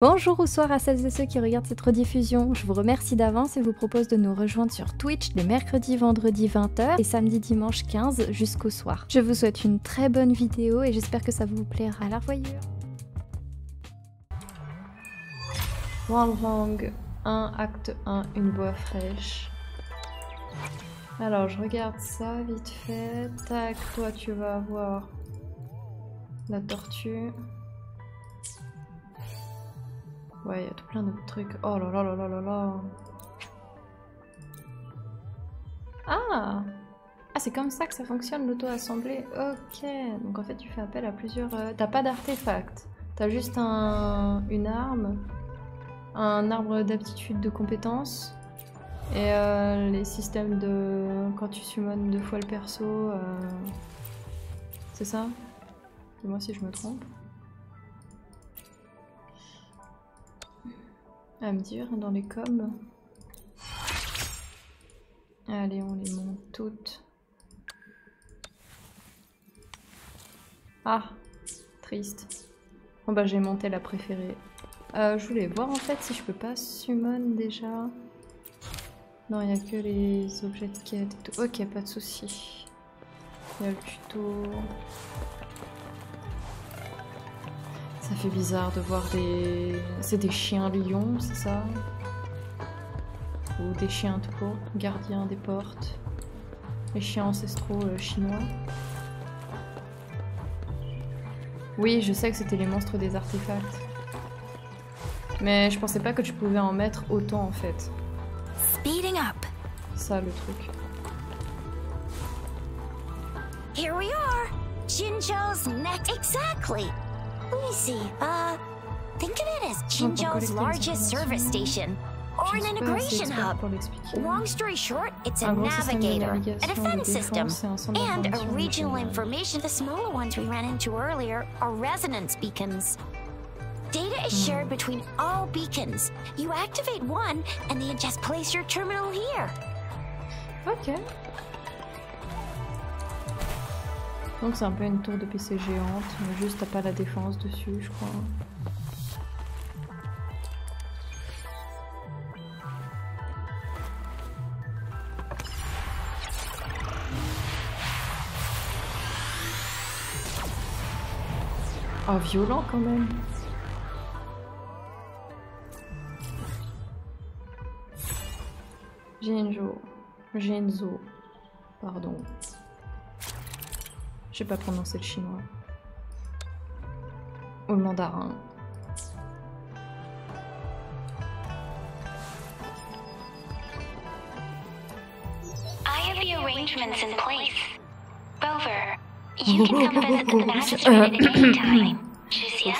Bonjour ou soir à celles et ceux qui regardent cette rediffusion. Je vous remercie d'avance et vous propose de nous rejoindre sur Twitch les mercredis, vendredis 20h et samedi, dimanche 15 jusqu'au soir. Je vous souhaite une très bonne vidéo et j'espère que ça vous plaira. À la revoyure. Wanrong 1, acte 1, une voix fraîche. Alors je regarde ça vite fait. Tac, toi tu vas avoir la tortue. Ouais, il y a tout plein d'autres trucs. Oh là là là là là là. Ah! Ah, c'est comme ça que ça fonctionne l'auto-assemblée. Ok. Donc en fait, tu fais appel à plusieurs... T'as pas d'artefact. T'as juste une arme, un arbre d'aptitude de compétences, et les systèmes de... Quand tu summones 2 fois le perso... C'est ça? Dis-moi si je me trompe. À me dire dans les coms. Allez, on les monte toutes. Ah, triste. Bon bah j'ai monté la préférée. Je voulais voir en fait si je peux pas summon déjà. Non, il n'y a que les objets de quête et tout. Ok, pas de souci. Il y a le tuto. Ça fait bizarre de voir des... C'est des chiens lions, c'est ça? Ou des chiens tout court, gardiens des portes. Les chiens ancestraux chinois. Oui, je sais que c'était les monstres des artefacts. Mais je pensais pas que tu pouvais en mettre autant en fait. Speeding up. Ça le truc. Here we are. Jinzhou's next. Exactly. Let me see. Think of it as Jinzhou's largest service station, or an integration hub. Long story short, it's a navigator, a defense system, and a regional information. The smaller ones we ran into earlier are resonance beacons. Data is shared between all beacons. You activate one, and they just place your terminal here. Ok. Donc c'est un peu une tour de PC géante, mais juste t'as pas la défense dessus, je crois. Oh, violent quand même. Genzo, pardon. Je sais pas prononcer le chinois. Ou le mandarin. I have the arrangements in place. Rover, you can come visit the monastery at any time. Jizia,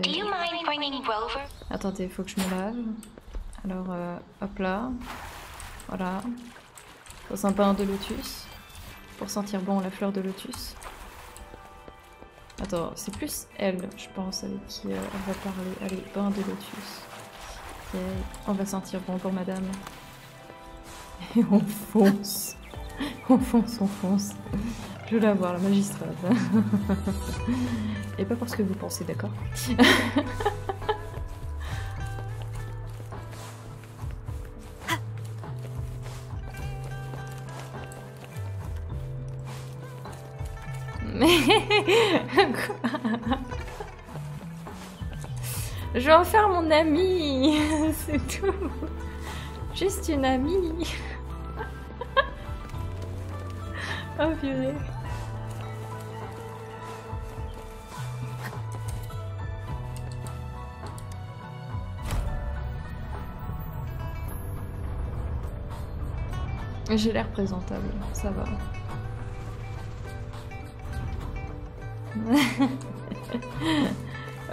do you mind bringing Rover? Attendez, faut que je me lave. Alors, hop là. Voilà. Ça sent pas un de lotus. Pour sentir bon la fleur de lotus. Attends, c'est plus elle, je pense, avec qui elle va parler. Allez, bain de lotus. Okay. On va sentir bon pour madame. Et on fonce. On fonce, on fonce. Je veux la voir, la magistrate. Et pas parce que vous pensez, d'accord? Je vais en faire mon amie, c'est tout. Juste une amie. Oh purée. J'ai l'air présentable, ça va.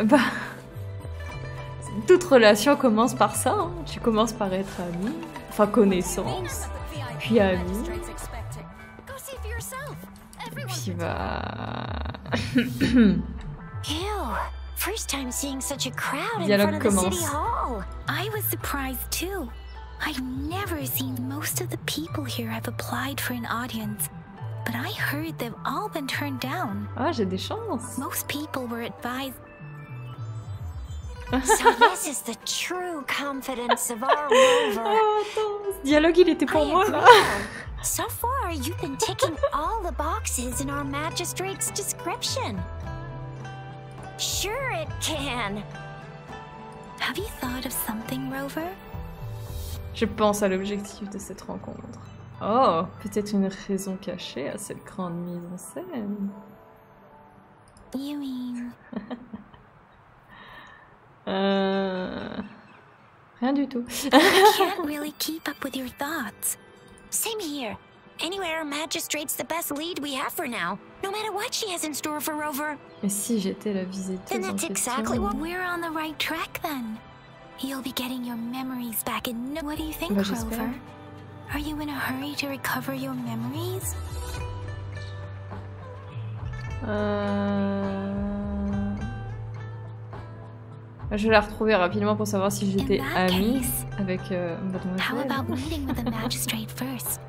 Bah, toute relation commence par ça, hein. Tu commences par être ami, enfin connaissance, puis ami, puis First time seeing such a crowd in dialogue front of the city commence. hall. I was surprised too. I've never seen most of the people here have applied for an audience. But I heard they've all been turned down. Ah, j'ai des chances. Most people were advised. So this is the true confidence of our rover. Oh, attends, ce dialogue il était pour moi là. So far, you've been ticking all the boxes in our magistrate's description. Sure it can. Have you thought of something, Rover? Je pense à l'objectif de cette rencontre. Oh, peut-être une raison cachée à cette grande mise en scène. You mean... Rien du tout. I can't really keep up with your thoughts. Same here. Anyway, our magistrate's the best lead we have for now, no matter what she has in store for Rover. Mais si j'étais la visiteuse Then en that's question... exactly what we're on the right track then. You'll be getting your memories back in no... What do you think, Bah, Rover? Are you in a hurry to recover your memories? Je vais la retrouver rapidement pour savoir si j'étais amie avec How mademoiselle. about meeting with the magistrate first?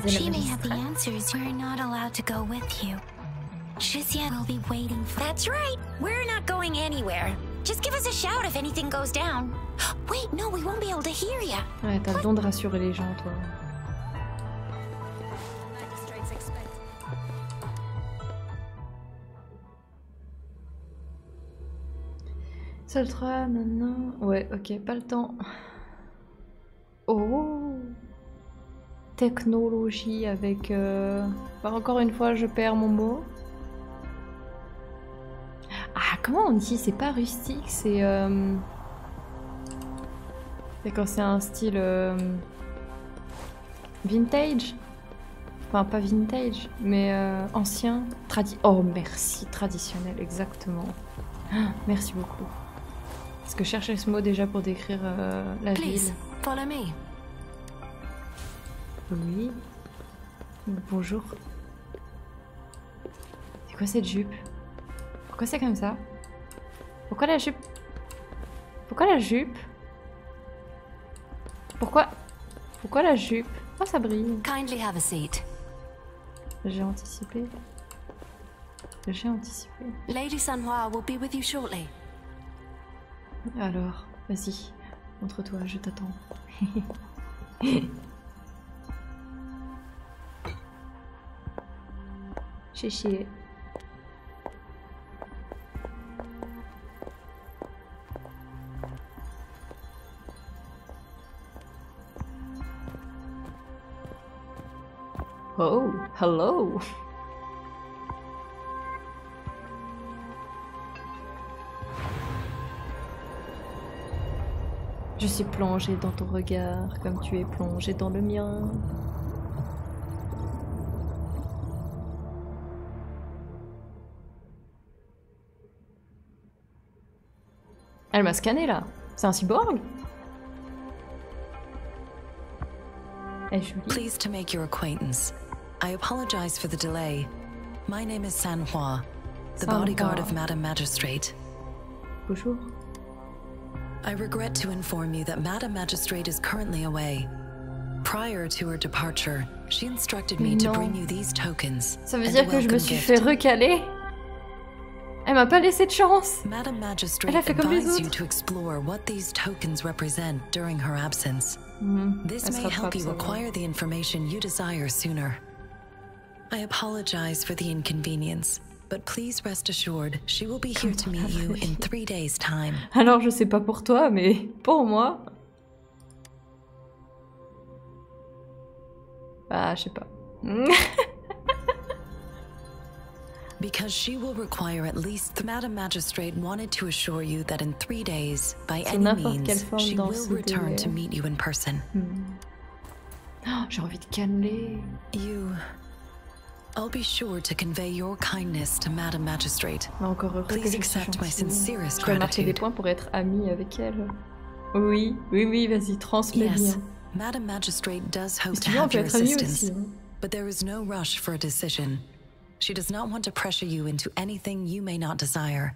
She may have the answers. We're not allowed to go with you. Shizia will be waiting for... That's right. We're not going anywhere. Just give us a shout if anything goes down. Wait, no, we won't be able to hear ya. Ouais, t'as le don de rassurer les gens, toi. Seul 3, maintenant... Ouais, ok, pas le temps. Oh, technologie avec... Encore une fois, je perds mon mot. Ah, comment on dit? C'est pas rustique, c'est... C'est quand c'est un style... Vintage. Enfin, pas vintage, mais ancien. Oh, merci, traditionnel, exactement. Ah, merci beaucoup. Parce que je cherchais ce mot déjà pour décrire la ville. Follow me. Oui. Bonjour. C'est quoi cette jupe? Pourquoi c'est comme ça? Pourquoi la jupe? Pourquoi la jupe? Pourquoi la jupe? Oh, ça brille. Kindly have a seat. J'ai anticipé. J'ai anticipé. Lady Sanhua will be with you shortly. Alors, vas-y. Montre-toi, je t'attends. J'ai chié. Oh, hello. Je suis plongée dans ton regard comme tu es plongée dans le mien. Elle m'a scanné là. C'est un cyborg? Elle est jolie. Pleased to make your acquaintance. I apologize for the delay. My name is Sanhua, the bodyguard of Madame Magistrate. Bonjour. I regret to inform you that Madame Magistrate is currently away. Prior to her departure, she instructed me to bring you these tokens. Ça veut dire que je me suis fait recaler? Elle m'a pas laissé de chance. Madame Magistrate advised you to explore what these tokens represent during her absence. This may help you acquire the information you desire sooner. I apologize for the inconvenience, but please rest assured she will be here to meet you in 3 days' time. Alors je sais pas pour toi, mais pour moi... Ah, je sais pas. Because she will require at least... Madame Magistrate wanted to assure you that in 3 days, by any means, she will return to meet you in person. Oh, j'ai envie de canneler. I'll be sure to convey your kindness to Madame Magistrate. Encore heureux Please accept my sincerest gratitude. Tu vas marquer des points pour être amie avec elle. Oui, oui, oui, vas-y, transmets bien. Madame Magistrate does hope to have your assistance, but there is no rush for a decision. She does not want to pressure you into anything you may not desire.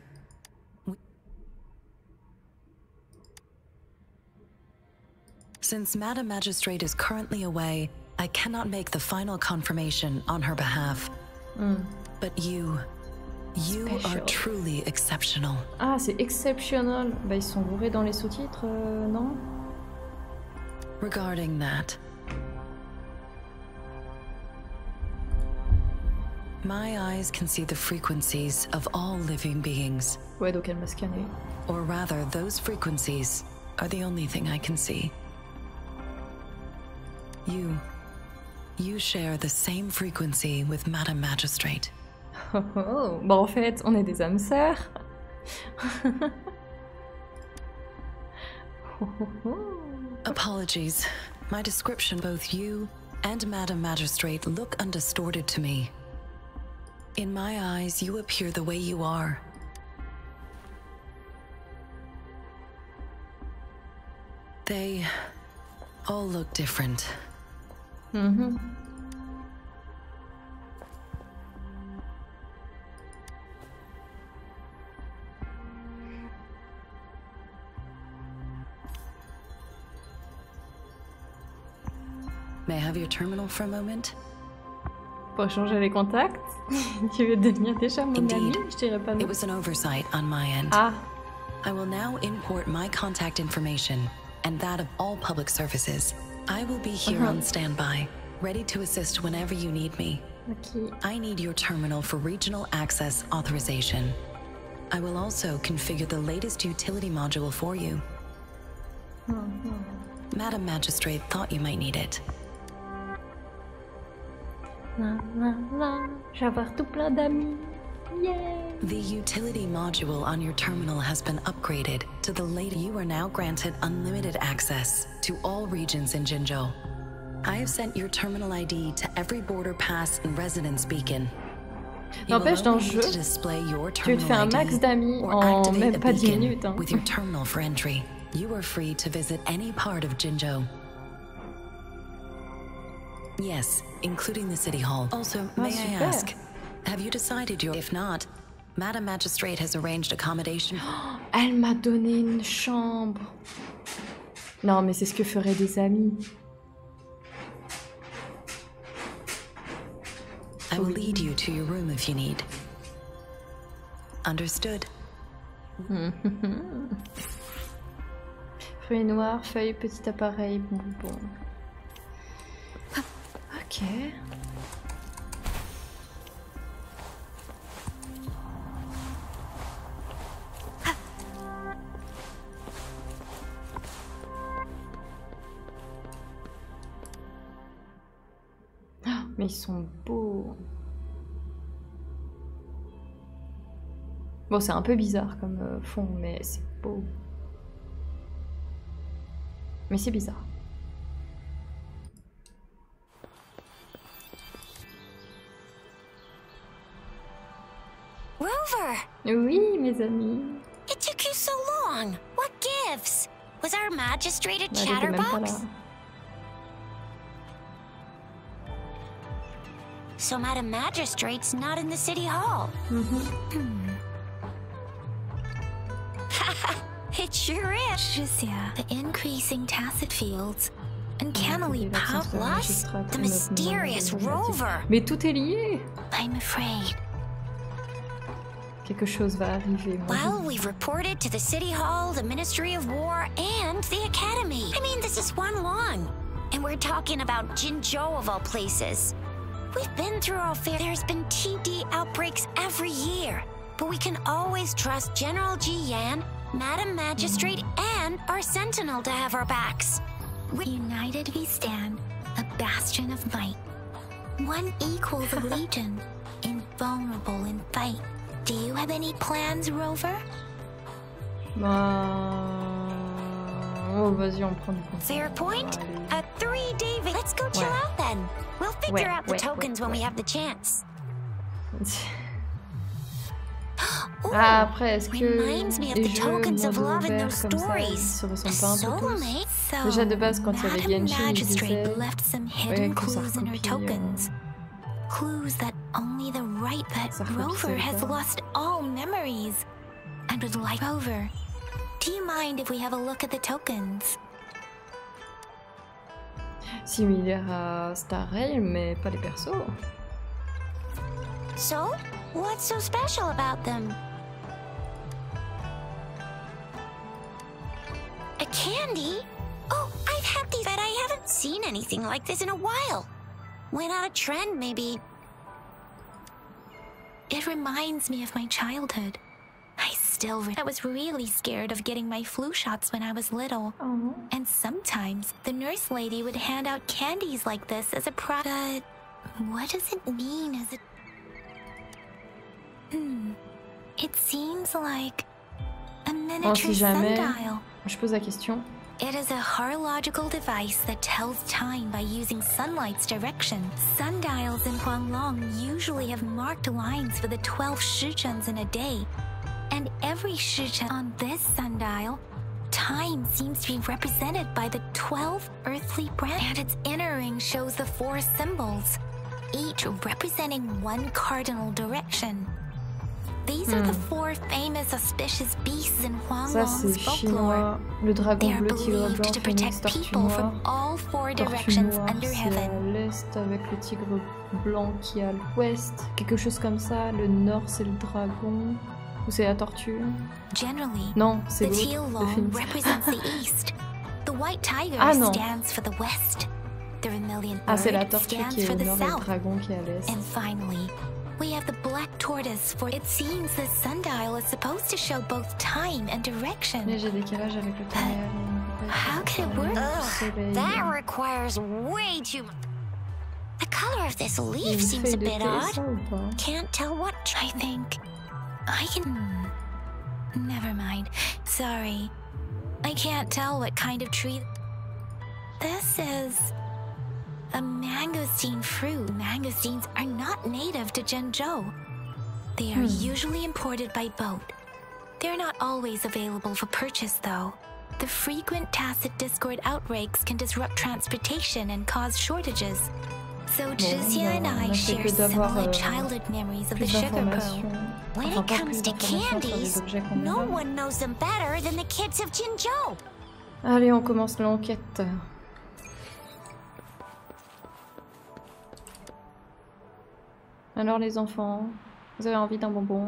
Since Madame Magistrate is currently away, I cannot make the final confirmation on her behalf. But you You are truly exceptional. Ah, c'est exceptional. Bah, ils sont bourrés dans les sous-titres, non? Regarding that, my eyes can see the frequencies of all living beings. Ouais, donc elle m'a scanné. Or rather, those frequencies are the only thing I can see. You share the same frequency with Madame Magistrate. Oh, oh. Bon, en fait, on est des âmes sœurs. Apologies. My description, both you and Madame Magistrate look undistorted to me. In my eyes, you appear the way you are. They all look different. Mm-hmm. May I have your terminal for a moment? Pour changer les contacts? Tu veux devenir déjà mon ami? Je dirais pas non. It was an oversight on my end. Ah. I will now import my contact information and that of all public services. I will be here on standby, ready to assist whenever you need me. Okay. I need your terminal for regional access authorization. I will also configure the latest utility module for you. Madam Magistrate thought you might need it. La, la, la. Je vais avoir tout plein d'amis. Yay! The utility module on your terminal has been upgraded to the latest. You are now granted unlimited access to all regions in Jinzhou. I have sent your terminal ID to every border pass and residence beacon. N'empêche, dans le jeu, tu te fais un max d'amis en même pas 10 minutes. Hein. With your terminal for entry, you are free to visit any part of Jinzhou. Yes, including the city hall. Also, may I ask, have you decided your... If not, Madam Magistrate has arranged accommodation. Elle m'a donné une chambre. Non, mais c'est ce que feraient des amis. I will lead you to your room if you need. Understood. Fruits noirs, feuilles, petit appareil, bonbon. Ok. Mais ils sont beaux. Bon, c'est un peu bizarre comme fond, mais c'est beau. Mais c'est bizarre. Rover! Oui, mes amis. It took you so long. What gives? Was our magistrate a chatterbox? So Madam Magistrate's not in the city hall. It sure is. The increasing tacit fields. Uncannily plus the mysterious Rover. Mais tout est lié. I'm afraid. Quelque chose va arriver. Well, we've reported to the City Hall, the Ministry of War, and the Academy. I mean, this is one long. And we're talking about Jinzhou of all places. We've been through our fair. There's been TD outbreaks every year. But we can always trust General Ji Yan, Madam Magistrate, and our Sentinel to have our backs. United we stand, a bastion of might. One equals a legion, invulnerable in fight. Do you have any plans, Rover? Oh, vas-y, on prend du compte. Fair point. A 3-day. Let's go chill out then. We'll figure out the tokens when we have the chance. Ah, après, est-ce que reminds me of the tokens of love in those stories se ressemblent pas un peu plus? Déjà de base, quand il y avait Genshin, il disait left some hidden clues in her tokens. Clues that only the right that Rover has lost all memories and would like Rover. Do you mind if we have a look at the tokens? Similaire à Star Rail, mais pas les persos. So, What's so special about them? A candy? Oh, I've had these, but I haven't seen anything like this in a while. Went out of trend, maybe. It reminds me of my childhood. I was really scared of getting my flu shots when I was little. Oh. And sometimes the nurse lady would hand out candies like this as a product. What does it mean as a... It seems like a miniature sundial. Je pose la question. It is a horological device that tells time by using sunlight's direction. Sundials in Huanglong usually have marked lines for the 12 shichens in a day. And every shichen on this sundial, time seems to be represented by the 12 earthly branches. And its inner ring shows the 4 symbols, each representing one cardinal direction. These are the 4 famous auspicious beasts in Huanglong's folklore. Le dragon They are bleu, tigre believed blanc, to phénix, protect tortue people noire. from all 4 Tortue directions noire, under c'est heaven. à l'est avec le tigre blanc qui est à l'ouest. Quelque chose comme ça. Le nord, c'est le dragon. Ou c'est la tortue? Generally, Non, c'est the l'autre, teal le long phénix. represents the east. The white tiger non. stands for the west. The vermilion C'est la bird tortue stands qui est for au the nord et le south. dragon qui est à l'est. And finally, we have the black tortoise, for it seems the sundial is supposed to show both time and direction. Mais j'ai décalage avec le tonnerre. How can it work? Ugh, that requires way too much. The color of this leaf seems a bit odd. Can't tell what. I think I can... Never mind. Sorry. I can't tell what kind of tree... This is... a mangosteen fruit. Mangosteens are not native to Zhengzhou. They are usually imported by boat. They're not always available for purchase, though. The frequent tacit discord outbreaks can disrupt transportation and cause shortages. So Zhixia and I share similar childhood memories of the sugar pearl. When it comes to candies, no one knows them better than the kids of Jinzhou. Allez, on commence l'enquête. Alors les enfants, vous avez envie d'un bonbon?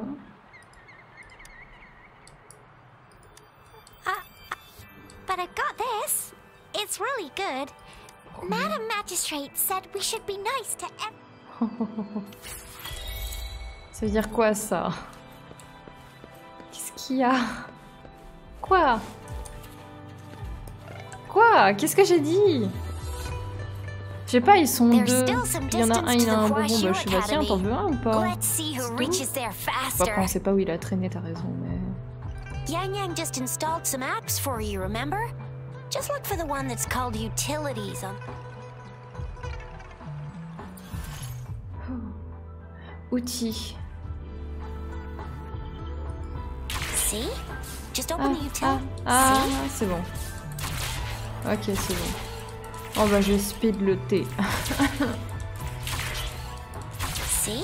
But I got this. It's really good. Madam Magistrate said we should be nice to everyone. Ça veut dire quoi ça? Qu'est-ce qu'il y a? Quoi? Quoi? Qu'est-ce que j'ai dit? Je sais pas, ils sont deux. Il y en a un, il a un bonbon, bah je suis là, tiens, t'en veux un ou pas? Après, on sait pas où il a traîné, t'as raison, mais... Yang Yang just installed some apps for you, remember? Just look for the one that's called Utilities on... Outils. See? Just open the utility. C'est bon. Ok, c'est bon. Oh bah je speed le thé. See?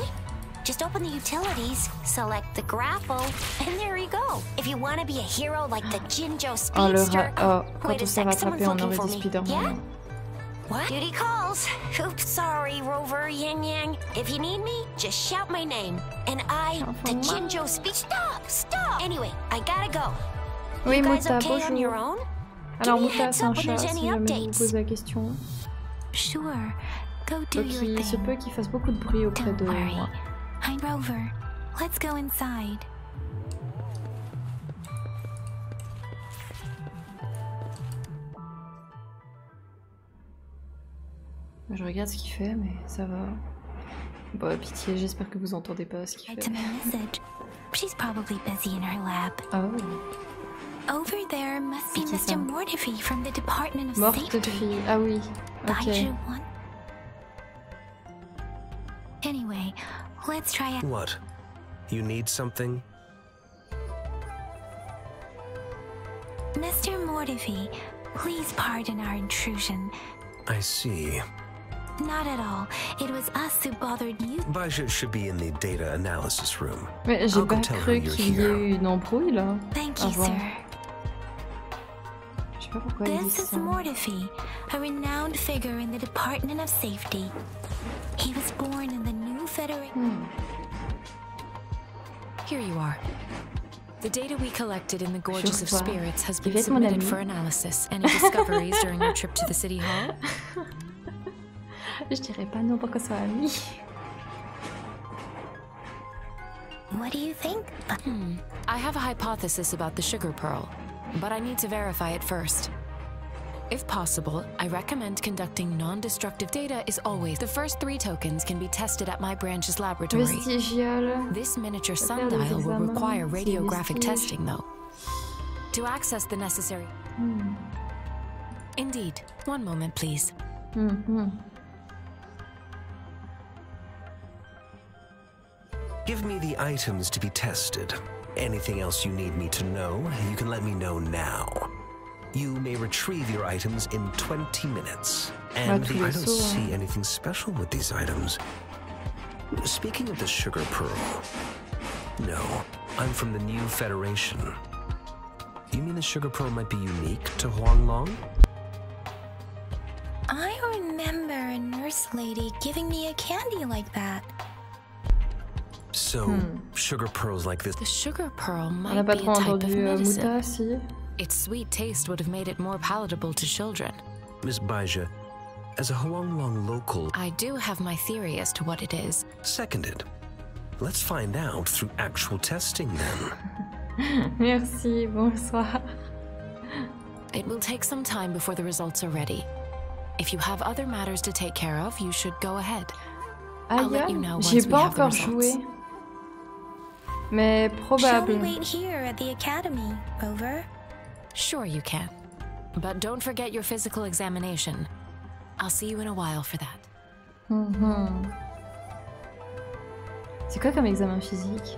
Just open the utilities, select the grapple, and there you go. If you want to be a hero like the Jinzhou Speedster... Quand on s'est rattrapé, on aurait dit Spider-Man. Yeah? What? Duty calls. Oops, sorry, Rover, Yang Yang. If you need me, just shout my name. And the Jinzhou Speed... Stop! Anyway, I gotta go. Oui, You guys Mouta, okay on your bonjour. own? Alors Give me a Mouta, heads c'est un up when chat, there's si any jamais vous updates. posez la question. Sure, go do Donc your il se thing. peut qu'il fasse beaucoup de bruit auprès Don't de worry. moi. I'm Rover. Let's go inside. Je regarde ce qu'il fait, mais ça va. Bah pitié, j'espère que vous entendez pas ce qu'il Write fait. him a message. She's probably busy in her lab. Oh, Over there must be C'est qui, ça? Mr. Mortefi from the Department of morte Safety. fille. Ah oui, ok. Baiju one. Anyway, let's try. What? You need something? Mr. Mortefi, please pardon our intrusion. I see. Not at all. It was us who bothered you. Baisha should be in the data analysis room. Mais j'ai I'll go pas tell her cru you're qu'il y ait here. eu une embrouille là. Thank you, Avant. sir. Je sais pas pourquoi il dit This is ça. Mortefi, a renowned figure in the Department of Safety. He was born in the new Federation. Here you are. The data we collected in the Gorges of Spirits has been submitted for analysis. Any discoveries during your trip to the City Hall? Je dirais pas non pour qu'on soit amis. What do you think? I have a hypothesis about the sugar pearl, but I need to verify it first. If possible, I recommend conducting non-destructive data is always. The first 3 tokens can be tested at my branch's laboratory. Vestigial. This miniature sundial will require radiographic testing, though. To access the necessary... Indeed. One moment, please. Give me the items to be tested. Anything else you need me to know, you can let me know now. You may retrieve your items in 20 minutes. And I don't see anything special with these items. Speaking of the sugar pearl, no, I'm from the New Federation. You mean the sugar pearl might be unique to Huanglong? I remember a nurse lady giving me a candy like that. So, sugar pearls like this... The sugar pearl might be a type of medicine. Its sweet taste would have made it more palatable to children. Miss Baija, as a Huanglong local... I do have my theory as to what it is. Seconded. Let's find out through actual testing then. Merci, bonsoir. It will take some time before the results are ready. If you have other matters to take care of, you should go ahead. I'll let you know once we have the results. Mais probable. Shall we wait here at the academy, Rover? Sure you can. But don't forget your physical examination. I'll see you in a while for that. C'est quoi comme examen physique?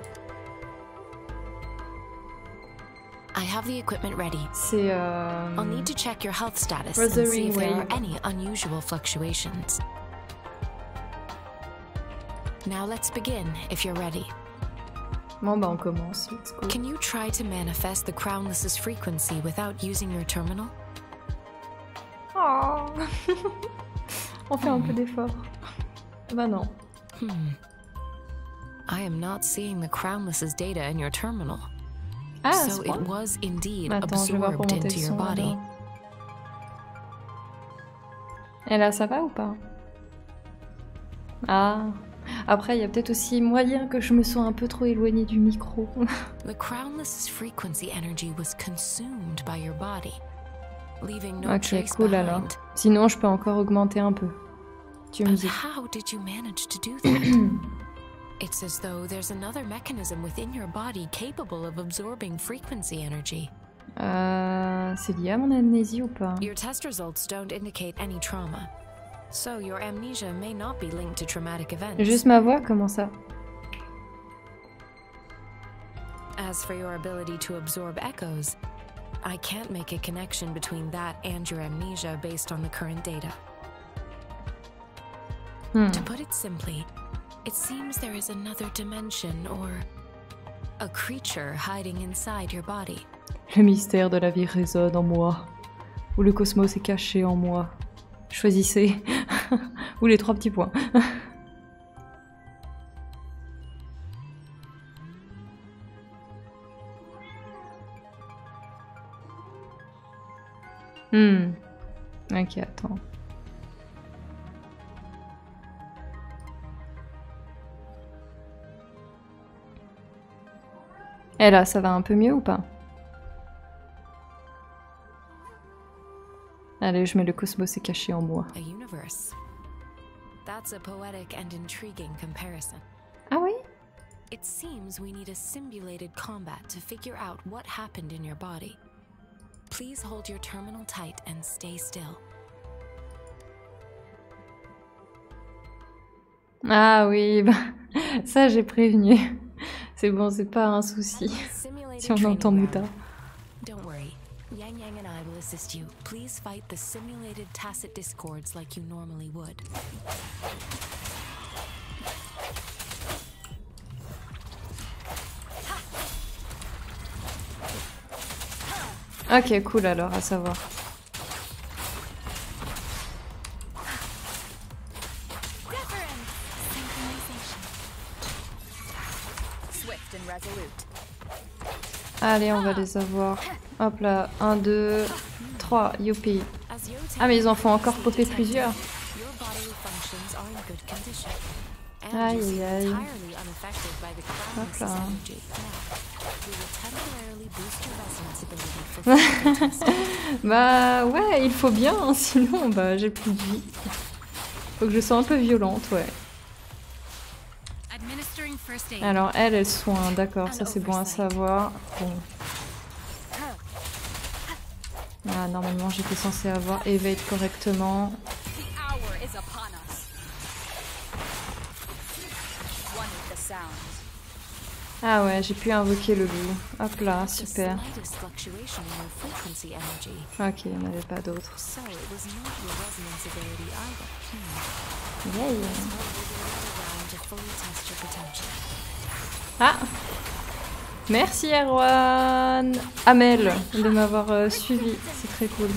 I have the equipment ready. C'est I'll need to check your health status and see if there are any unusual fluctuations. Now let's begin, if you're ready. Bon bah on commence, let's go. Can you try to manifest the Crownless's frequency without using your terminal? Oh. On fait un peu d'effort. Bah non. I am not seeing the Crownless's data in your terminal. Ah, so it was indeed absorbed into your body. Et là, ça va ou pas? Ah. Après, il y a peut-être aussi moyen que je me sois un peu trop éloignée du micro. The Crownless's frequency energy was consumed by your body, leaving no ok, trace cool behind. alors. Sinon, je peux encore augmenter un peu. Tu me dis. How did you manage to do that? It's as though there's another mechanism within your body capable of absorbing frequency energy. C'est lié à mon amnésie ou pas? Your test results don't indicate any trauma. So your amnesia may not be linked to traumatic events. Juste ma voix, comment ça? As for your ability to absorb echoes, I can't make a connection between that and your amnesia based on the current data. To put it simply, it seems there is another dimension or a creature hiding inside your body. Le mystère de la vie résonne en moi, ou le cosmos est caché en moi. Choisissez. Ou les 3 petits points. Ok, attends. Et là, ça va un peu mieux ou pas? Allez, je mets le cosmos est caché en moi. A universe. That's a poetic and intriguing comparison. Ah oui? It seems we need a simulated combat to figure out what happened in your body. Please hold your terminal tight and stay still. Ah oui, bah, ça j'ai prévenu. C'est bon, c'est pas un souci. Si on entend Muta. Don't worry. Yang Yang and I will assist you. Please fight the simulated tacit discords like you normally would. Ok, cool alors, à savoir. Allez, on va les avoir. Hop là, 1, 2, 3, youpi. Ah, mais ils en font encore popper plusieurs. Aïe aïe aïe. Hop là. Bah ouais, il faut bien, hein, sinon bah j'ai plus de vie. Faut que je sois un peu violente, ouais. Alors elle soigne, d'accord, ça c'est bon à savoir. Bon. Ah, normalement j'étais censée avoir evade correctement. Ah ouais, j'ai pu invoquer le loup. Hop là, super. Ok, il n'y en avait pas d'autres. Yeah. Ah! Merci Erwan! Amel de m'avoir suivi, c'est très cool.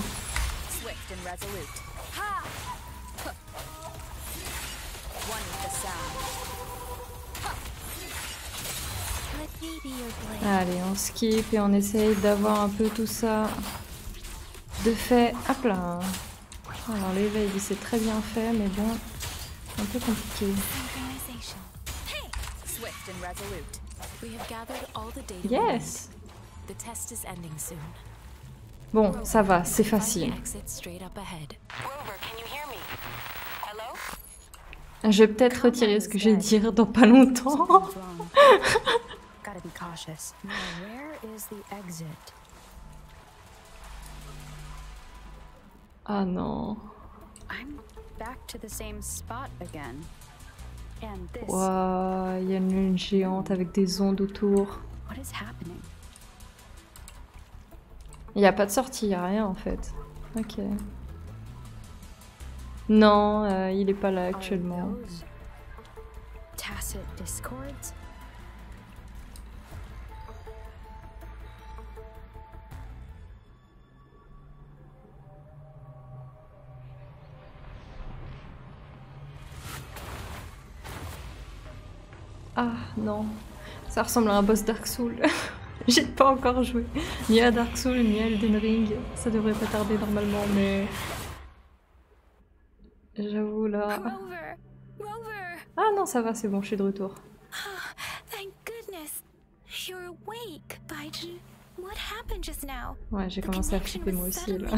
Allez, on skip et on essaye d'avoir un peu tout ça de fait. Hop là. Alors l'éveil c'est très bien fait, mais bon, un peu compliqué. Yes. Bon, ça va, c'est facile. Je vais peut-être retirer ce que je vais dire dans pas longtemps. Ah non. Waouh, il y a une lune géante avec des ondes autour. Il n'y a pas de sortie, il n'y a rien en fait. Ok. Non, il est pas là actuellement. Ah non, ça ressemble à un boss Dark Souls. J'ai pas encore joué ni à Dark Souls ni à Elden Ring. Ça devrait pas tarder normalement, mais j'avoue là. Ah non, ça va, c'est bon, je suis de retour. Ouais, j'ai commencé à flipper moi aussi là.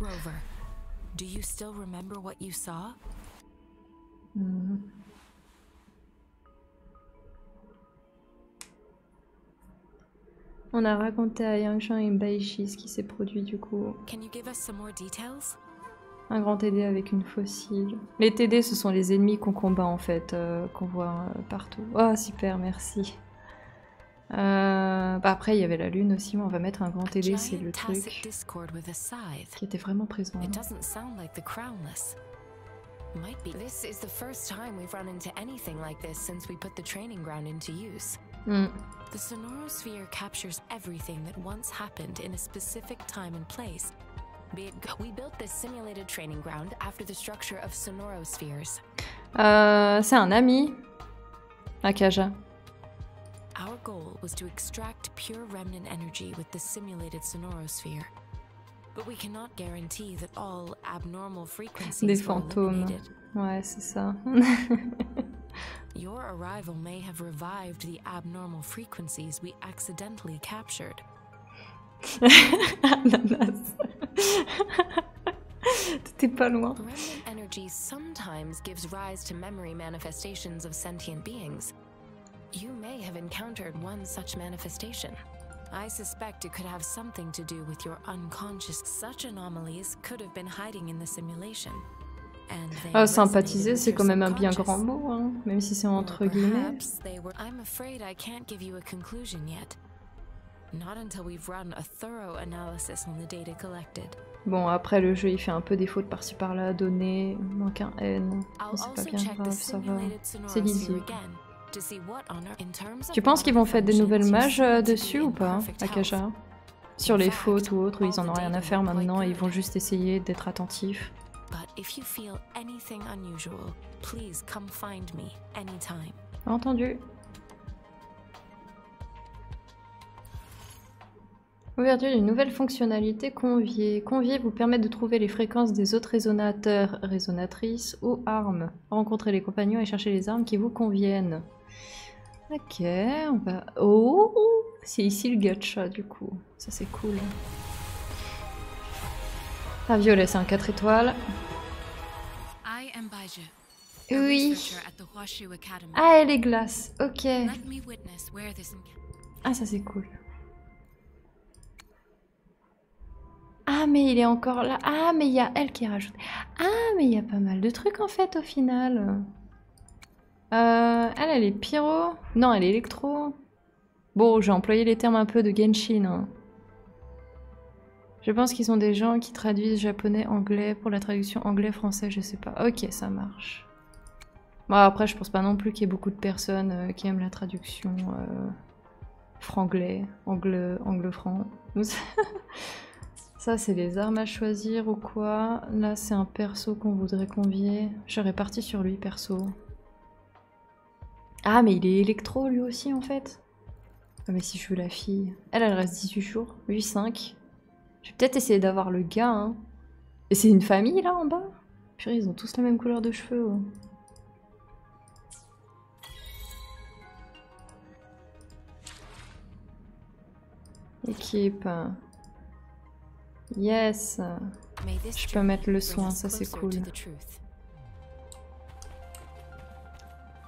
Rover, do you still remember what you saw? On a raconté à Yangshan et Baishi ce qui s'est produit du coup. Un grand TD avec une fossile. Les TD ce sont les ennemis qu'on combat en fait, qu'on voit partout. Oh super, merci. Bah après il y avait la lune aussi, mais on va mettre un grand TD, c'est le truc qui était vraiment présent. This is the first time we've run into anything like this since we put the training ground into use. The Sonorosphere captures everything that once happened in a specific time and place. We built this simulated training ground after the structure of Sonorospheres. C'est un ami, Akaja. Our goal was to extract pure remnant energy with the simulated Sonorosphere. But we cannot guarantee that all abnormal frequencies Des fantômes. Ouais, c'est ça. Your arrival may have revived the abnormal frequencies we accidentally captured. Ananas. T'étais pas loin. Remnant energy sometimes gives rise to memory manifestations of sentient beings. You may have encountered one such manifestation. I suspect it could have something to do with your unconscious. Such anomalies could have been hiding in the simulation. Ah, sympathiser, c'est quand même un bien grand mot, hein, même si c'est entre guillemets. I'm afraid I can't give you a conclusion yet. Not until we've run a thorough analysis on the data collected. Bon, après le jeu il fait un peu des fautes par-ci par-là, donner, manque un N. C'est pas bien grave, ça va. C'est lisible. Tu penses qu'ils vont faire des nouvelles mages dessus ou pas, Akaja? Sur les fautes ou autres, ils en ont rien à faire maintenant et ils vont juste essayer d'être attentifs. Entendu. Ouverture d'une nouvelle fonctionnalité Convier. Convier vous permet de trouver les fréquences des autres résonateurs, résonatrices ou armes. Rencontrez les compagnons et cherchez les armes qui vous conviennent. Ok, on va... Oh, c'est ici le gacha du coup. Ça c'est cool. Ah, violet, c'est un 4 étoiles. Oui. Ah, elle est glace. Ok. Ah, ça c'est cool. Ah, mais il est encore là. Ah, mais il y a elle qui rajoute. Ah, mais il y a pas mal de trucs en fait au final. Elle est pyro. Non, elle est électro. Bon, j'ai employé les termes un peu de Genshin. Hein. Je pense qu'ils sont des gens qui traduisent japonais-anglais pour la traduction anglais-français, je sais pas. Ok, ça marche. Bon, après, je pense pas non plus qu'il y ait beaucoup de personnes qui aiment la traduction franglais, angle-franc. Ça, c'est les armes à choisir ou quoi. Là, c'est un perso qu'on voudrait convier. J'aurais parti sur lui, perso. Ah, mais il est électro, lui aussi, en fait. Ah, mais si je veux la fille... Elle reste 18 jours. 8-5. Je vais peut-être essayer d'avoir le gars, hein. Et c'est une famille, là, en bas? Purée, ils ont tous la même couleur de cheveux. Ouais. Équipe... Yes. Je peux mettre le soin, ça c'est cool.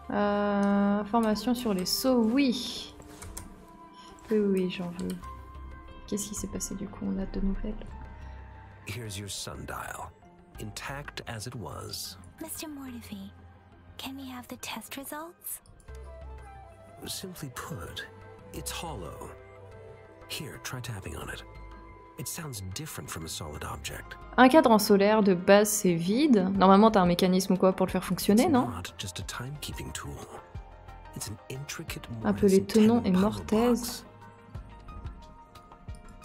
Information sur les sauts, oui. Oui, j'en veux. Qu'est-ce qui s'est passé du coup? On a de nouvelles. Here's your sundial, intact as it was. Mr. Mortefi, can we have the test results? Simply put, it's hollow. Here, try tapping on it. It sounds different from a solid object. Un cadran solaire de base c'est vide. Normalement t'as un mécanisme ou quoi pour le faire fonctionner, non? Appelé tenons et mortaise.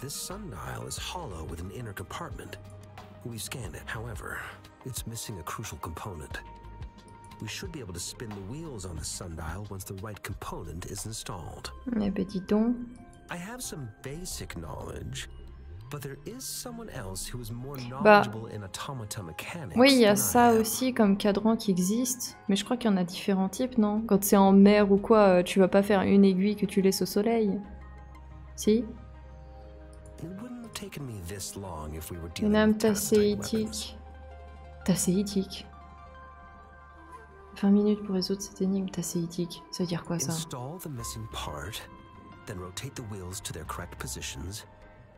This sundial is hollow with an inner compartment. We scanned it, however, it's missing a crucial component. We should be able to spin the wheels on the sundial once the right component is installed. Eh ben dis donc. I have some basic knowledge. But there is someone else who is more knowledgeable in automata mechanics. Oui, il y a ça aussi comme cadran qui existe, mais je crois qu'il y en a différents types, non? Quand c'est en mer ou quoi, tu vas pas faire une aiguille que tu laisses au soleil. Si? Une âme tasséitique. Tasséitique. 20 minutes pour résoudre cette énigme tasséitique. Ça veut dire quoi ça? Install the missing part, then rotate the wheels to their correct positions.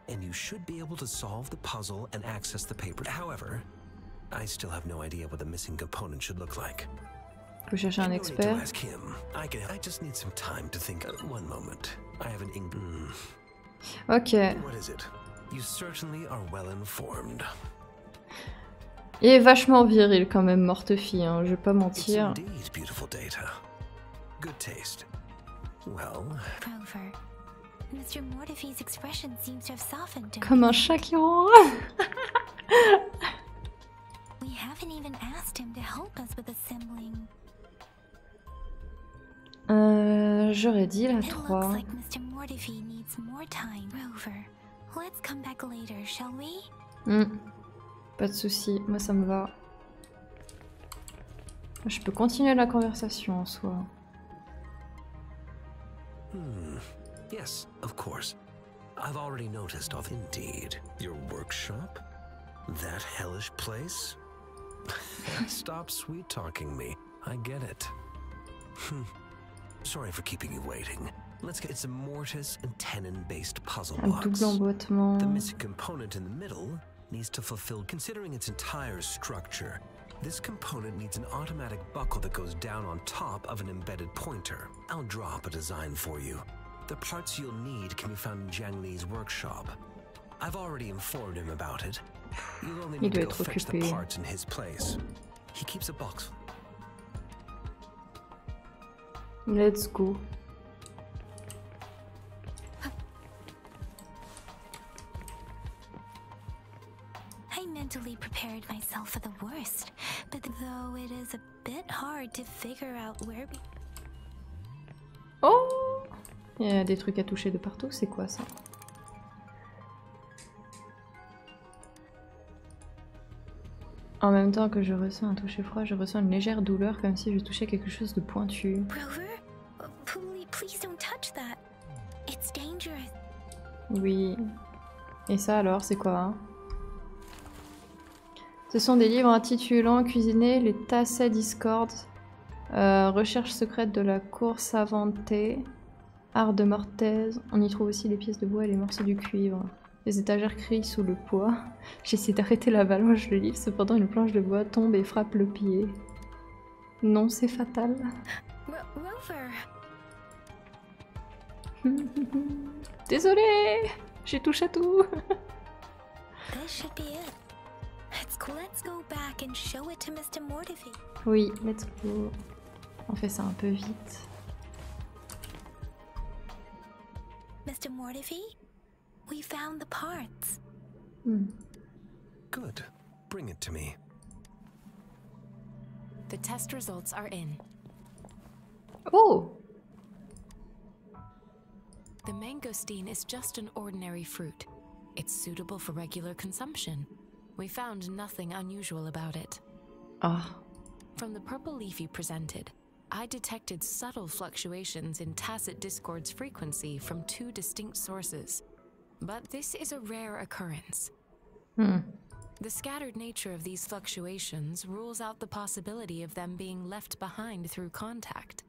And you should be able to solve the puzzle and access the paper. However, I still have no idea what the missing component should look like. Faut chercher un expert. I just need some time to think. One moment. I have an Ok. What is it? You certainly are well informed. Il est vachement viril quand même, Mortefi, hein, je vais pas mentir. It's indeed beautiful data. Good taste. Well. Rover. Mr. Mortefi's expression seems to have softened. Comme un chat qui ronronne. We haven't even asked him to help us with assembling. J'aurais dit la 3. It looks like Mr. Mortefi needs more time. Rover, let's come back later, shall we? Pas de souci, moi ça me va. Je peux continuer la conversation en soi. Yes, of course. I've already noticed of indeed. Your workshop? That hellish place? Stop sweet-talking me. I get it. Sorry for keeping you waiting. Let's get it's a mortise and tenon-based puzzle box. Un double emboîtement. The missing component in the middle needs to fulfill, considering its entire structure. This component needs an automatic buckle that goes down on top of an embedded pointer. I'll draw up a design for you. The parts you'll need can be found in Jiang Li's workshop. I've already informed him about it. You'll only need to go fetch the parts in his place. He keeps a box. Let's go. I mentally prepared myself for the worst, but though it is a bit hard to figure out where we... Oh! Il y a des trucs à toucher de partout, c'est quoi ça? En même temps que je ressens un toucher froid, je ressens une légère douleur comme si je touchais quelque chose de pointu. Rover, please don't touch that. It's dangerous. Oui. Et ça alors, c'est quoi hein? Ce sont des livres intitulant Cuisiner les Tassets Discord, Recherche secrète de la cour savantée, Art de mortaise. On y trouve aussi les pièces de bois et les morceaux du cuivre. Les étagères crient sous le poids. J'essaie d'arrêter l'avalanche de livres, cependant une planche de bois tombe et frappe le pied. Non, c'est fatal. Rover. Désolée, j'ai touché à tout. This should be it. Let's go back and show it to Mr. Mortefi. Oui, let's go. On fait ça un peu vite. Mr. Mortefi, we found the parts. Good. Bring it to me. The test results are in. Oh! The mangosteen is just an ordinary fruit. It's suitable for regular consumption. We found nothing unusual about it. Ah. From the purple leaf you presented, I detected subtle fluctuations in Tacet Discord's frequency from 2 distinct sources. But this is a rare occurrence. The scattered nature of these fluctuations rules out the possibility of them being left behind through contact.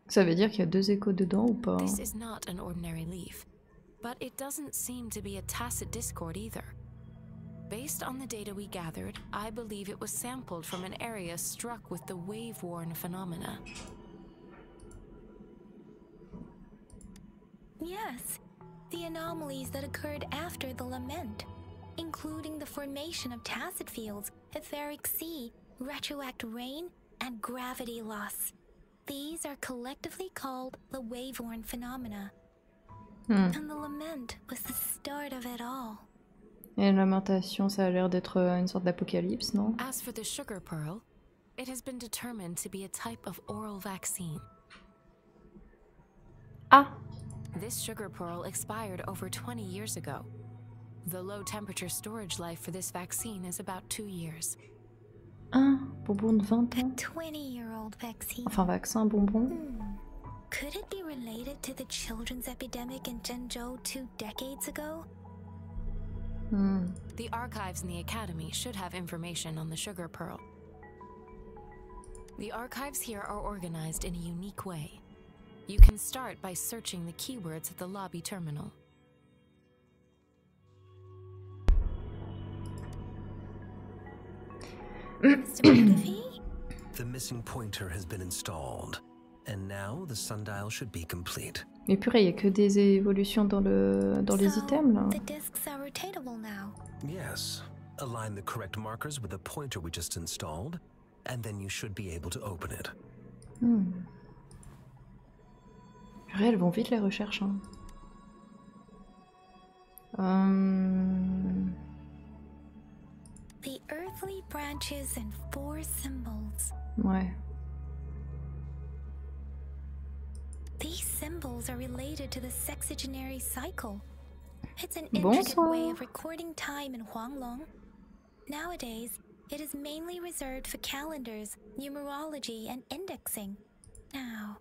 Ça veut dire qu'il y a 2 échos dedans ou pas? This is not an ordinary leaf, but it doesn't seem to be a Tacet Discord either. Based on the data we gathered, I believe it was sampled from an area struck with the wave-worn phenomena. Yes, the anomalies that occurred after the lament, including the formation of tacet fields, etheric sea, retroact rain, and gravity loss. These are collectively called the wave-worn phenomena. And the lament was the start of it all. Et la lamentation, ça a l'air d'être une sorte d'apocalypse, non? As for the sugar pearl, it has been determined to be a type of oral vaccine. Ah! This sugar pearl expired over 20 years ago. The low temperature storage life for this vaccine is about 2 years. Un bonbon de 20 A ans? 20-year-old vaccine. Enfin, vaccin, bonbon. Could it be related to the children's epidemic in Zhenzhou 2 decades ago? The archives in the Academy should have information on the sugar pearl. The archives here are organized in a unique way. You can start by searching the keywords at the lobby terminal. Mr. Mortefi? The missing pointer has been installed, and now the sundial should be complete. Mais purée, il n'y a que des évolutions dans les items là. The discs are rotatable now. Yes. Align the correct markers with the pointer we just installed, and then you should be able to open it. Purée, elles vont vite les recherches. Hein. The earthly branches and 4 symbols. Ouais. These symbols are related to the sexagenary cycle. It's an intricate way of recording time in Huanglong. Nowadays, it is mainly reserved for calendars, numerology, and indexing. Now,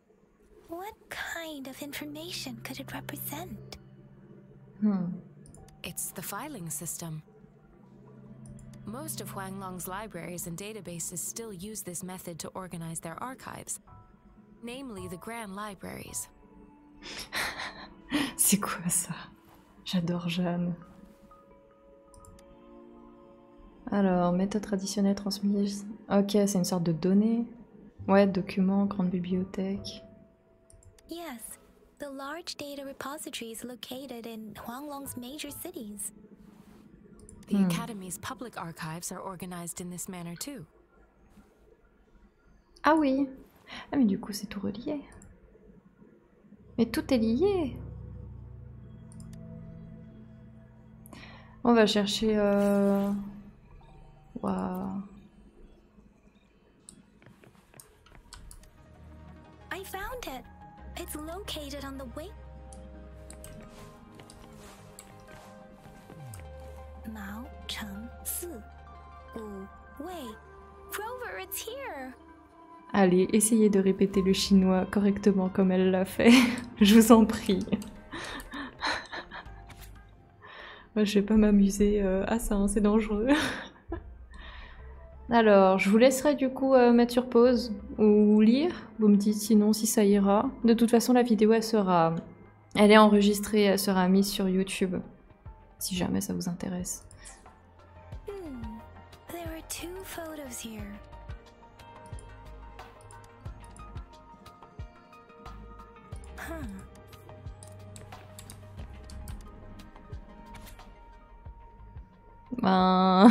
what kind of information could it represent? It's the filing system. Most of Huanglong's libraries and databases still use this method to organize their archives. Namely the Grand Libraries. C'est quoi ça? J'adore Jeanne. Alors, méthode traditionnelle transmise. Ok, c'est une sorte de données. Ouais, documents, grande bibliothèque. Yes, the large data repositories located in Huanglong's major cities. The Academy's public archives are organized in this manner too. Ah oui. Ah mais du coup c'est tout relié. Mais tout est lié. On va chercher... Waouh. I found it. It's located on the way. Mao Cheng Si. Wait, Rover, it's here. Allez, essayez de répéter le chinois correctement comme elle l'a fait. Je vous en prie. Moi, je vais pas m'amuser à ça, hein, c'est dangereux. Alors, je vous laisserai du coup mettre sur pause ou lire. Vous me dites sinon si ça ira. De toute façon, la vidéo, elle est enregistrée, elle sera mise sur YouTube. Si jamais ça vous intéresse. There are 2 photos here. Ben...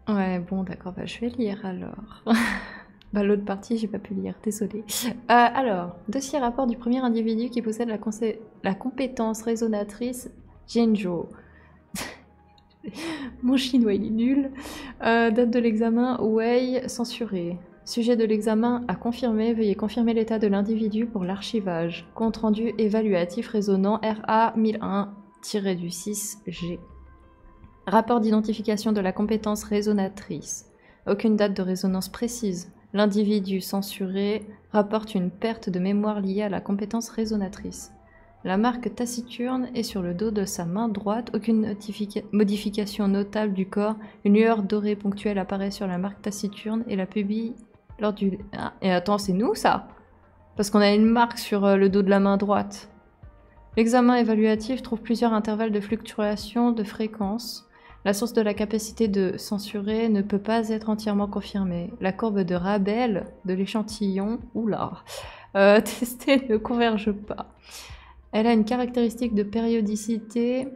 Ouais, bon, d'accord, bah, je vais lire alors. Bah, l'autre partie, j'ai pas pu lire, désolée. Alors, dossier rapport du premier individu qui possède la compétence résonatrice Jinzhou. Mon chinois, il est nul. Date de l'examen, Wei, censuré. Sujet de l'examen à confirmer, veuillez confirmer l'état de l'individu pour l'archivage. Compte rendu évaluatif résonant RA 1001-6G. Rapport d'identification de la compétence résonatrice. Aucune date de résonance précise. L'individu censuré rapporte une perte de mémoire liée à la compétence résonatrice. La marque taciturne est sur le dos de sa main droite. Aucune modification notable du corps. Une lueur dorée ponctuelle apparaît sur la marque taciturne et la pupille lors du... Ah, et attends, c'est nous ça? Parce qu'on a une marque sur le dos de la main droite. L'examen évaluatif trouve plusieurs intervalles de fluctuation de fréquence. La source de la capacité de censurer ne peut pas être entièrement confirmée. La courbe de Rabel de l'échantillon, testé ne converge pas. Elle a une caractéristique de périodicité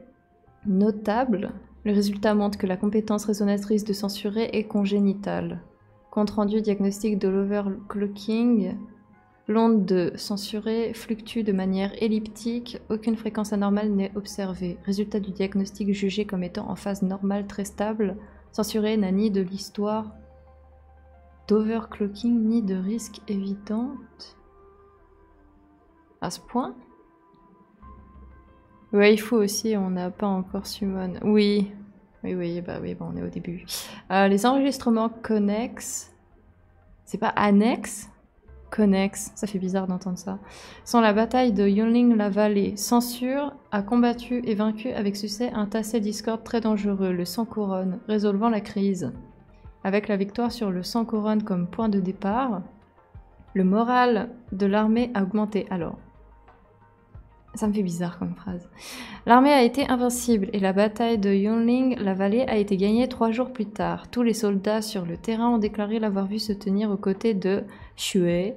notable. Le résultat montre que la compétence résonatrice de censurer est congénitale. Compte rendu diagnostic de l'overclocking. L'onde de censuré fluctue de manière elliptique, aucune fréquence anormale n'est observée. Résultat du diagnostic jugé comme étant en phase normale très stable, censuré n'a ni de l'histoire d'overclocking ni de risque évidente. À ce point? Ouais, il faut aussi, on n'a pas encore summon. Oui, bah oui, bon, on est au début. Les enregistrements connexes, c'est pas annexes? Connex, ça fait bizarre d'entendre ça, sont la bataille de Yunling-la-Vallée. Censure a combattu et vaincu avec succès un Tassé Discord très dangereux, le Sans Couronne, résolvant la crise. Avec la victoire sur le Sans Couronne comme point de départ, le moral de l'armée a augmenté. Alors, ça me fait bizarre comme phrase. L'armée a été invincible et la bataille de Yunling-la-Vallée a été gagnée 3 jours plus tard. Tous les soldats sur le terrain ont déclaré l'avoir vu se tenir aux côtés de Xue,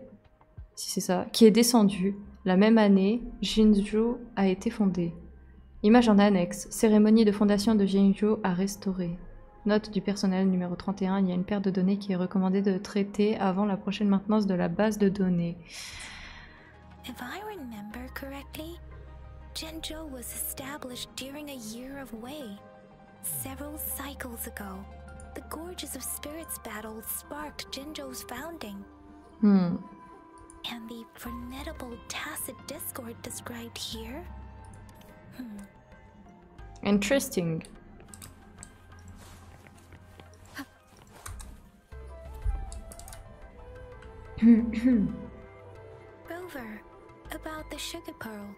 si c'est ça, qui est descendu. La même année, Jinzhou a été fondée. Image en annexe. Cérémonie de fondation de Jinzhou à restaurer. Note du personnel numéro 31. Il y a une paire de données qui est recommandé de traiter avant la prochaine maintenance de la base de données. If I remember correctly, Jinzhou was established during a year of Wei. Several cycles ago, the Gorges of Spirits battle sparked Jinzhou's founding. And the formidable tacit discord described here? Interesting. Rover, about the sugar pearl.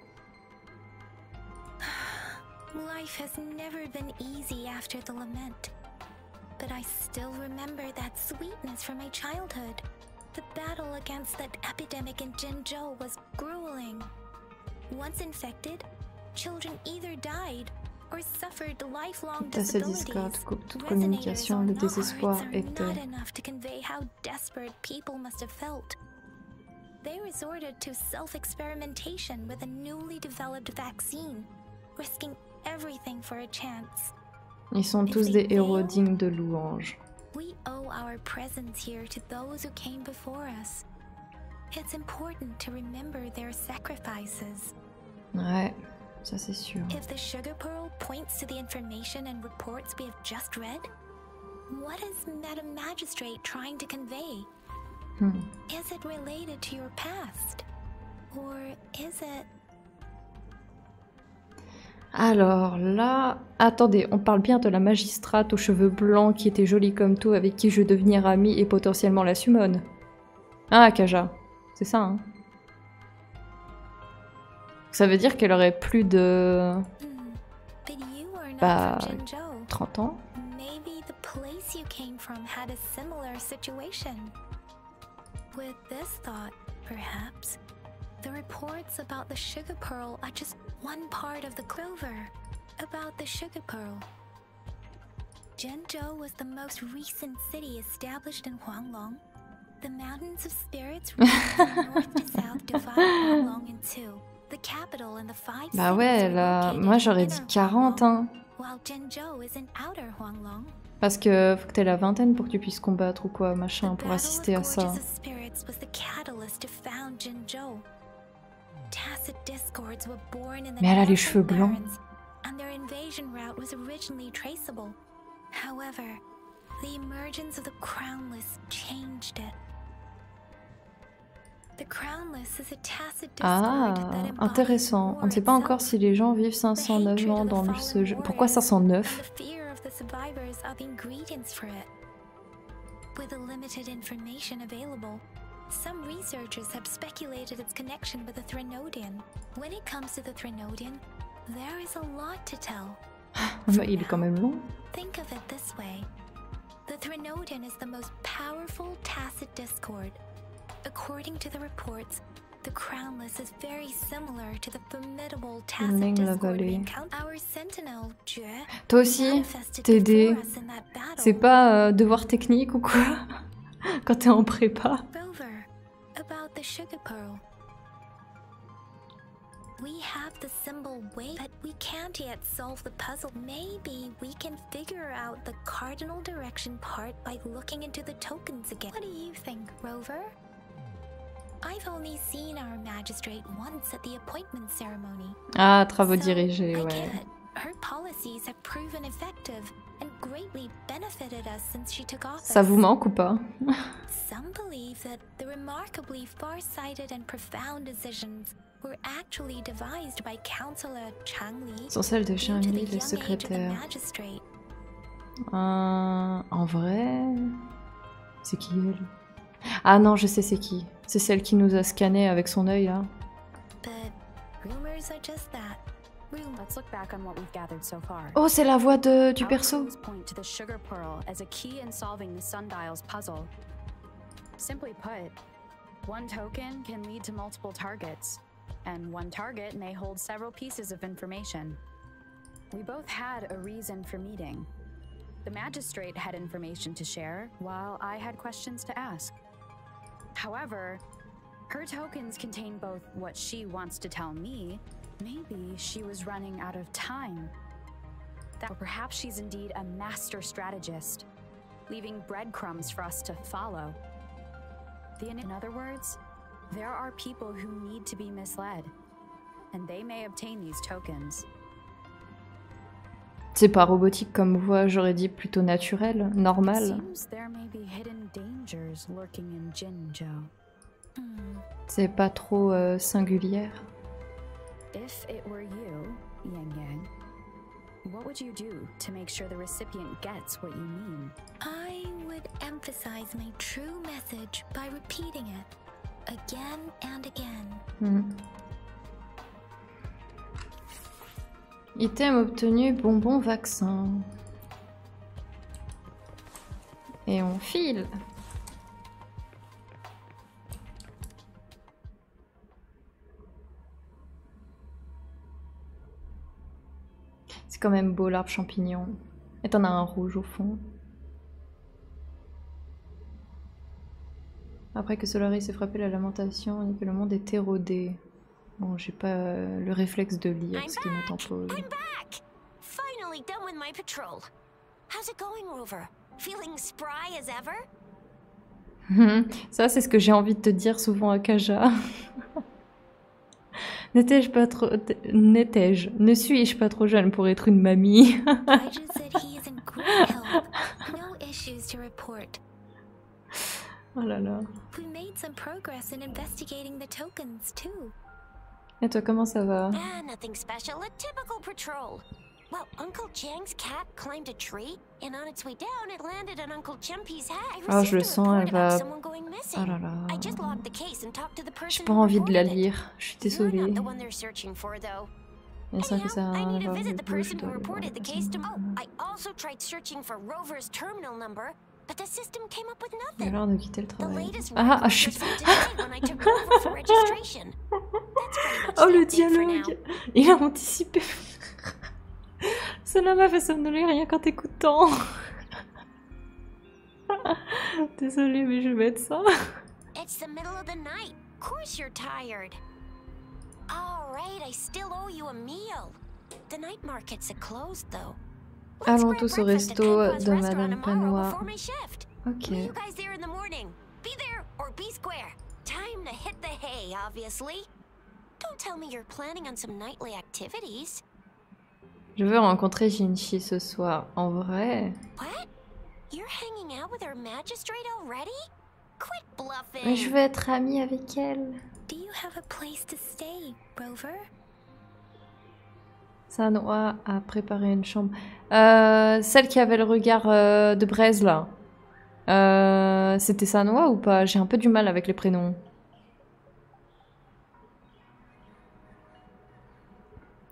Life has never been easy after the lament. But I still remember that sweetness from my childhood. The battle against that epidemic in Jinzhou was grueling. Once infected, children either died or suffered lifelong disabilities. Toute communication, le désespoir était... not enough to convey how desperate people must have felt. They resorted to self-experimentation with a newly developed vaccine, risking everything for a chance. Ils sont tous des héros dignes de louange. We owe our presence here to those who came before us. It's important to remember their sacrifices. Ouais, ça c'est sûr. If the sugar pearl points to the information and reports we have just read, what is Madam Magistrate trying to convey? Is it related to your past? Or is it... Alors là... Attendez, on parle bien de la magistrate aux cheveux blancs qui était jolie comme tout, avec qui je veux devenir amie et potentiellement la summon. Ah, Kaja. C'est ça, hein. Ça veut dire qu'elle aurait plus de... Bah... 30 ans. With this thought, perhaps, the reports about the sugar pearl are just one part of the clover. About the sugar pearl. Jinzhou was the most recent city established in Huanglong. The mountains of spirits run from north to south, divide Huanglong in two. The capital and the five Bah ouais, là, moi j'aurais dit 40, hein. While Jinzhou is in outer Huanglong. Parce que faut que t'aies la vingtaine pour que tu puisses combattre ou quoi, machin, pour assister à ça. Mais elle a les cheveux blancs. Ah, intéressant. On ne sait pas encore si les gens vivent 509 ans dans ce jeu. Pourquoi 509? The survivors are the ingredients for it. With the limited information available, some researchers have speculated its connection with the Threnodian. When it comes to the Threnodian, there is a lot to tell. Il est quand même long. Think of it this way. The Threnodian is the most powerful tacit discord. According to the reports, the Crownless is very similar to the formidable tacit discord we encountered. Our sentinel, Jue, toi aussi, t'aider. C'est pas devoir technique ou quoi? Quand t'es en prépa. Rover, about the sugar pearl. We have the symbol weight, but we can't yet solve the puzzle. Maybe we can figure out the cardinal direction part by looking into the tokens again. What do you think, Rover? I've only seen our magistrate once at the appointment ceremony. Ah, travaux dirigés, ouais. Her policies have proven effective and greatly benefited us since she took office. Ça vous manque ou pas? Some believe that the remarkably far-sighted and profound decisions were actually devised by Councillor Changli. Sont celles de Changli, le secrétaire. En vrai, c'est qui elle? Ah non, je sais c'est qui. C'est celle qui nous a scanné avec son œil là. Oh, c'est la voix du perso. Simply put, one token can lead to multiple targets, and one target may hold several pieces of information. We both had a reason for meeting. The magistrate had information to share, while I had questions to ask. However, her tokens contain both what she wants to tell me. Maybe she was running out of time. Or perhaps she's indeed a master strategist, leaving breadcrumbs for us to follow. In other words, there are people who need to be misled, and they may obtain these tokens. C'est pas robotique comme voix, j'aurais dit plutôt naturel, normal. C'est pas trop singulière. If it were you, Yang Yang, what would you do to make sure the recipient gets what you mean? I would emphasize my true message by repeating it again and again. Item obtenu, bonbon vaccin. Et on file. C'est quand même beau l'arbre champignon. Et t'en as un rouge au fond. Après que Solaris s'est frappé la lamentation et que le monde est érodé. Bon, j'ai pas le réflexe de lire ce qui m'entend pause. I'm back! Finally done with my patrol. How's it going, Rover? Feeling spry as ever? Ça, c'est ce que j'ai envie de te dire souvent à Kaja. Ne suis-je pas trop jeune pour être une mamie? Oh là là. Et toi, comment ça va? Ah, nothing special. A typical patrol. Well, Uncle Chang's cat climbed a tree, and on its way down, it landed on Uncle Chimpi's hat. Ah, je le sens, elle va... Oh là là. J'ai pas envie de la lire. Je suis désolée. Mais ça que ça... I need to visit the person who reported the case to... Oh, I also tried searching for Rover's terminal number, but the system came up with nothing. Il a l'air de quitter le The travail. latest Ah, je suis... Oh, le dialogue! Il a anticipé. Cela m'a fait somnoler rien qu'en t'écoutant. Désolée, mais je vais mettre ça. It's the middle of the night. Of course you're tired. All right, I still owe you a meal. The night markets are closed though. Allons tous au resto de Madame Panois. Ok. Meet you guys there in the morning. Be there or be square. Time to hit the hay, obviously. Don't tell me you're planning on some nightly activities. Je veux rencontrer Jinchi ce soir. En vrai? What? You're hanging out with her magistrate already? Quit bluffing. Mais je veux être amie avec elle. Do you have a place to stay, Rover? Sanwa a préparé une chambre. Celle qui avait le regard de braise là. C'était Sanwa ou pas? J'ai un peu du mal avec les prénoms.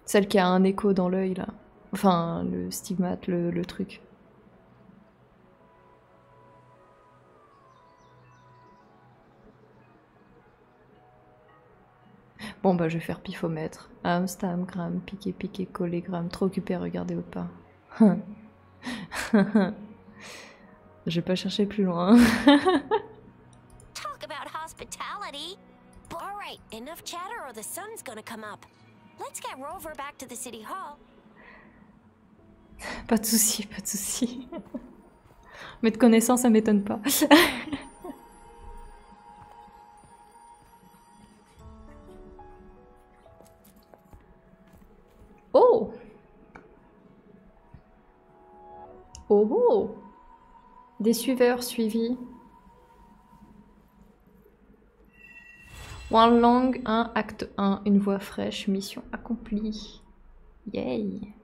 Celle qui a un écho dans l'œil là. Enfin, le stigmate, le truc. Bon bah je vais faire pifomètre. Am, stam, gram, piqué, piqué, collé, gram. Trop occupé à regarder ou pas. Je vais pas chercher plus loin. Talk about hospitality. All right, enough chatter or the sun's gonna come up. Let's get Rover back to the city hall. Pas de souci, pas de souci. Mais de connaissance, ça m'étonne pas. Oh! Oh oh! Des suiveurs suivis. One Long 1, acte 1, une voix fraîche, mission accomplie. Yay!